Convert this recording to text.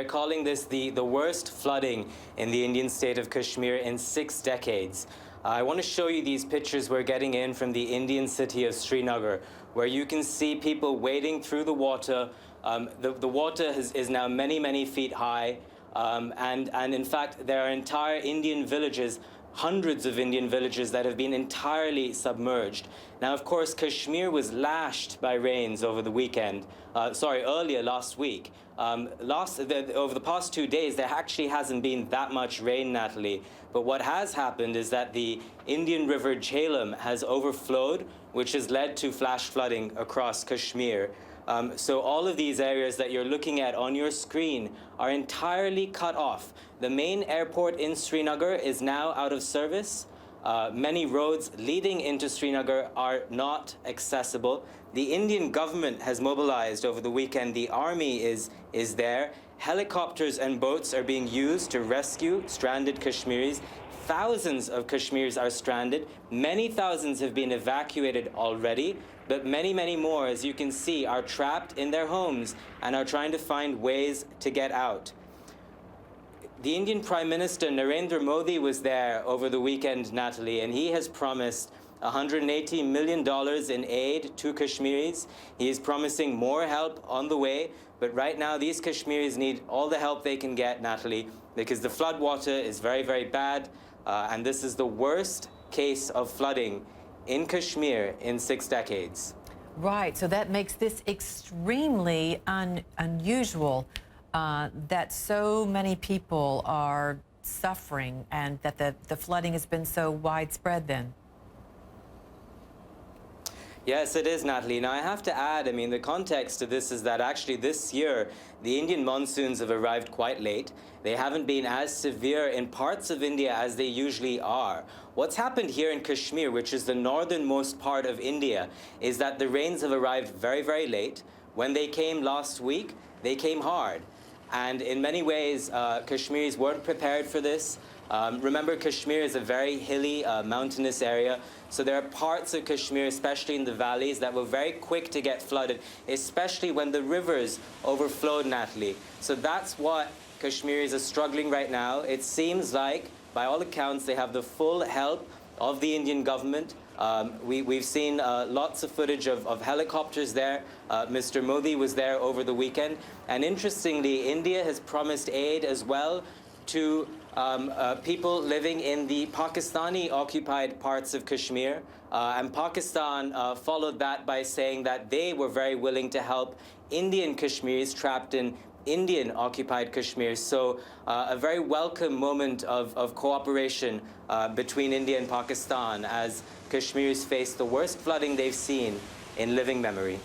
They're calling this the worst flooding in the Indian state of Kashmir in 6 decades. I want to show you these pictures we're getting in from the Indian city of Srinagar, where you can see people wading through the water. The water is now many, many feet high. And in fact, there are entire Indian villages, hundreds of Indian villages that have been entirely submerged. Now, of course, Kashmir was lashed by rains over the weekend, earlier last week. Over the past 2 days, there actually hasn't been that much rain, Natalie. But what has happened is that the Indian River Jhelum has overflowed, which has led to flash flooding across Kashmir. So all of these areas that you're looking at on your screen are entirely cut off. The main airport in Srinagar is now out of service. Many roads leading into Srinagar are not accessible. The Indian government has mobilized over the weekend. The army is there. Helicopters and boats are being used to rescue stranded Kashmiris. Thousands of Kashmiris are stranded. Many thousands have been evacuated already, but many, many more, as you can see, are trapped in their homes and are trying to find ways to get out. The Indian Prime Minister Narendra Modi was there over the weekend, Natalie, and he has promised $180 million in aid to Kashmiris. He is promising more help on the way, but right now these Kashmiris need all the help they can get, Natalie, because the flood water is very, very bad, and this is the worst case of flooding in Kashmir in 6 decades. Right, so that makes this extremely unusual. That so many people are suffering and that the flooding has been so widespread then. Yes, it is, Natalie. Now, I have to add, I mean, the context to this is that actually this year, the Indian monsoons have arrived quite late. They haven't been as severe in parts of India as they usually are. What's happened here in Kashmir, which is the northernmost part of India, is that the rains have arrived very, very late. When they came last week, they came hard. And in many ways, Kashmiris weren't prepared for this. Remember, Kashmir is a very hilly, mountainous area. So there are parts of Kashmir, especially in the valleys, that were very quick to get flooded, especially when the rivers overflowed, Natalie. So that's what Kashmiris are struggling right now. It seems like, by all accounts, they have the full help of the Indian government. We've seen lots of footage of helicopters there. Mr. Modi was there over the weekend. And interestingly, India has promised aid as well to people living in the Pakistani-occupied parts of Kashmir. And Pakistan followed that by saying that they were very willing to help Indian Kashmiris trapped in Indian-occupied Kashmir. So a very welcome moment of cooperation between India and Pakistan as Kashmiris face the worst flooding they've seen in living memory.